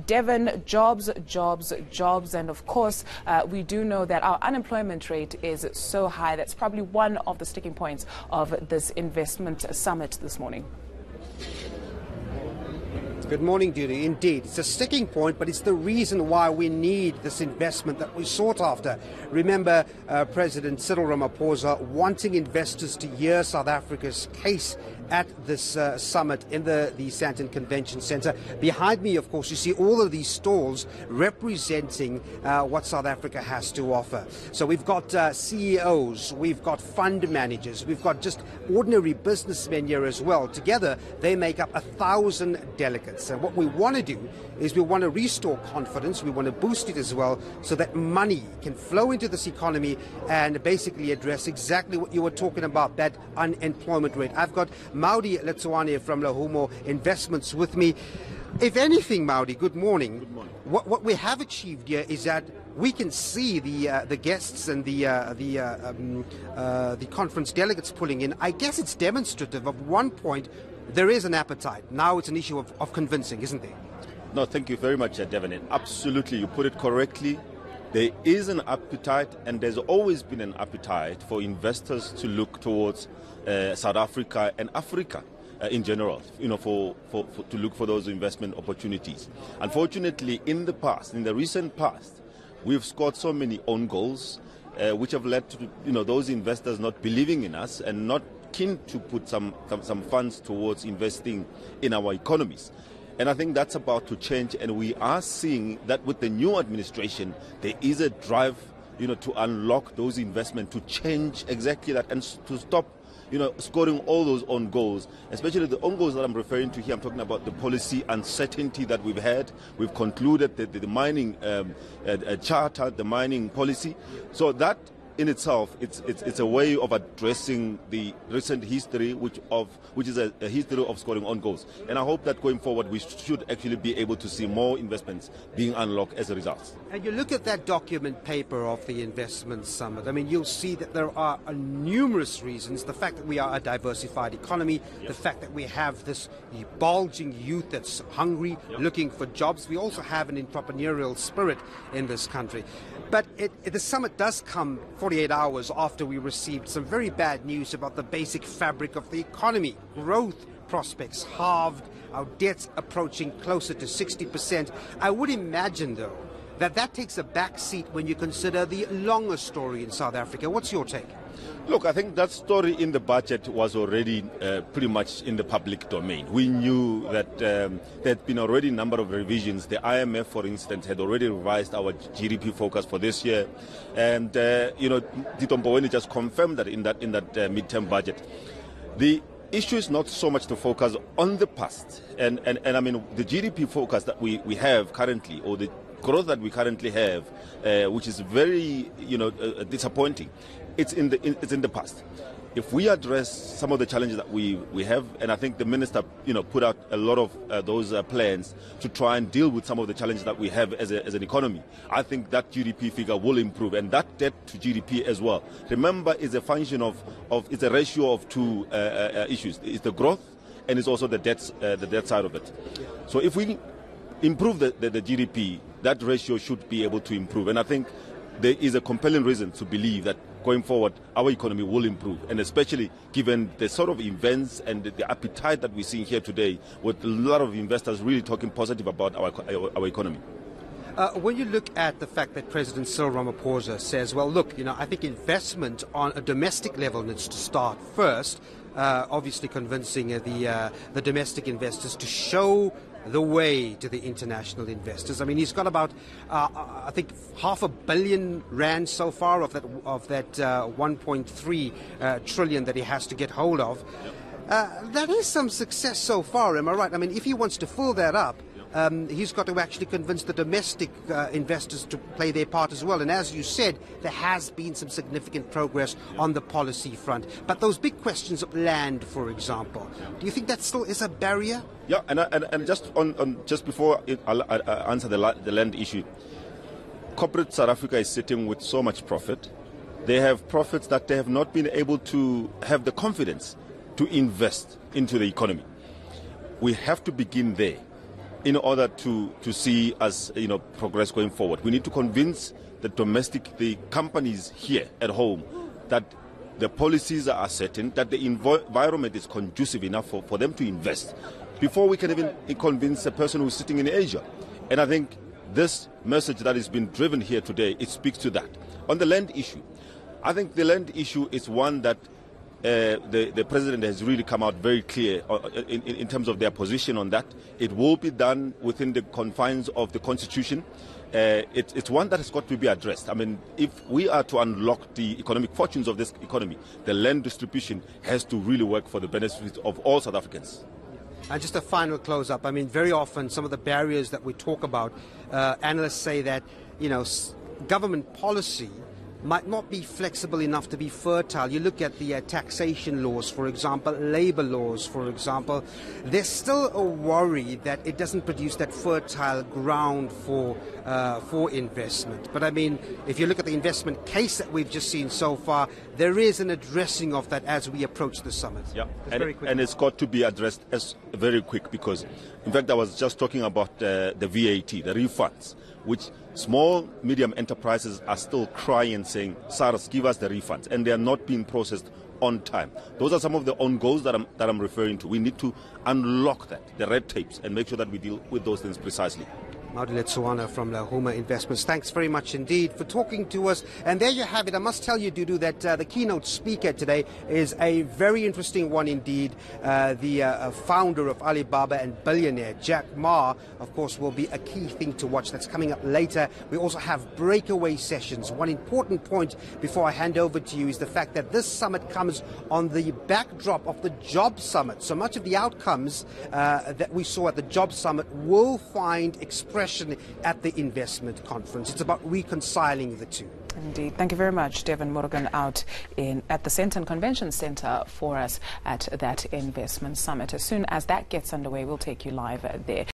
Devon, jobs, jobs, jobs. And of course, we do know that our unemployment rate is so high. That's probably one of the sticking points of this investment summit this morning. Good morning, Judy. Indeed, it's a sticking point, but it's the reason why we need this investment that we sought after. Remember, President Cyril Ramaphosa wanting investors to hear South Africa's case at this summit in the Sandton Convention Centre. Behind me, of course, you see all of these stalls representing what South Africa has to offer. So we've got CEOs, we've got fund managers, we've got just ordinary businessmen here as well. Together, they make up 1,000 delegates. And what we want to do is we want to restore confidence, we want to boost it as well, so that money can flow into this economy and basically address exactly what you were talking about, that unemployment rate. I've got Maudi Letsuane from Lahumo Investments with me. If anything, Maudi, good morning. Good morning. What we have achieved here is that we can see the guests and the conference delegates pulling in. I guess it's demonstrative of one point. There is an appetite. Now it's an issue of convincing, isn't there? No, thank you very much, Devon. Absolutely, you put it correctly. There is an appetite, and there's always been an appetite for investors to look towards South Africa and Africa in general, to look for those investment opportunities. Unfortunately, in the recent past, we've scored so many own goals, which have led to those investors not believing in us and not keen to put some funds towards investing in our economies. And I think that's about to change, and we are seeing that with the new administration, there is a drive, to unlock those investments, to change exactly that, and to stop, scoring all those own goals, especially the own goals that I'm referring to here. I'm talking about the policy uncertainty that we've had. We've concluded the mining charter, the mining policy. So that in itself, it's a way of addressing the recent history, which is a history of scoring on goals. And I hope that going forward, we should actually be able to see more investments being unlocked as a result. And you look at that document paper of the investment summit. I mean, you'll see that there are numerous reasons. The fact that we are a diversified economy, the fact that we have this bulging youth that's hungry, looking for jobs. We also have an entrepreneurial spirit in this country. But the summit does come 48 hours after we received some very bad news about the basic fabric of the economy. Growth prospects halved, our debts approaching closer to 60%. I would imagine, though, that takes a back seat when you consider the longer story in South Africa. What's your take? Look, I think that story in the budget was already pretty much in the public domain. We knew that there had been already a number of revisions. The IMF, for instance, had already revised our GDP forecast for this year. And, Tito Mboweni just confirmed that in that midterm budget. The issue is not so much to focus on the past. And I mean, the GDP forecast that we have currently, or the growth that we currently have, which is very, disappointing. It's in the past. If we address some of the challenges that we have, and I think the minister, put out a lot of those plans to try and deal with some of the challenges that we have as an economy, I think that GDP figure will improve, and that debt to GDP as well. Remember, is a function of it's a ratio of two issues. It's the growth, and it's also the debt side of it. So if we improve the GDP, that ratio should be able to improve, and I think there is a compelling reason to believe that going forward, our economy will improve, and especially given the sort of events and the appetite that we're seeing here today, with a lot of investors really talking positive about our economy. When you look at the fact that President Cyril Ramaphosa says, well, look, I think investment on a domestic level needs to start first, obviously convincing the domestic investors to show the way to the international investors. I mean, he's got about, I think, R500 billion so far of that 1.3 trillion that he has to get hold of. That is some success so far, am I right? I mean, if he wants to fill that up, he's got to actually convince the domestic investors to play their part as well. And as you said, there has been some significant progress on the policy front. But those big questions of land, for example, do you think that still is a barrier? Yeah, and just just before I'll answer the land issue, corporate South Africa is sitting with so much profit. They have profits that they have not been able to have the confidence to invest into the economy. We have to begin there. in order to see us, progress going forward. We need to convince the companies here at home that the policies are certain, that the environment is conducive enough for them to invest before we can even convince a person who's sitting in Asia. And I think this message that is being driven here today, it speaks to that. On the land issue, I think the land issue is one that the president has really come out very clear in terms of their position on that. It will be done within the confines of the Constitution. It's one that has got to be addressed. I mean, if we are to unlock the economic fortunes of this economy, the land distribution has to really work for the benefit of all South Africans. And just a final close-up. I mean, very often some of the barriers that we talk about, analysts say that, government policy might not be flexible enough to be fertile. You look at the taxation laws, for example, labor laws, for example. There's still a worry that it doesn't produce that fertile ground for investment. But I mean, if you look at the investment case that we've just seen so far, there is an addressing of that as we approach the summit. Yeah, and it's got to be addressed as very quick, because, in fact, I was just talking about the VAT, the refunds, which small, medium enterprises are still crying, saying, SARS, give us the refunds, and they are not being processed on time. Those are some of the own goals that I'm referring to. We need to unlock that, the red tapes, and make sure that we deal with those things precisely. Maudile Tsuwana from Lahuma Investments, thanks very much indeed for talking to us. And there you have it. I must tell you, Dudu, that the keynote speaker today is a very interesting one indeed. The founder of Alibaba and billionaire Jack Ma, of course, will be a key thing to watch. That's coming up later. We also have breakaway sessions. One important point before I hand over to you is the fact that this summit comes on the backdrop of the Job Summit. So much of the outcomes that we saw at the Job Summit will find expression at the investment conference. It's about reconciling the two. Indeed. Thank you very much, Devin Morgan, out at the Sandton Convention Centre for us at that investment summit. As soon as that gets underway, we'll take you live there.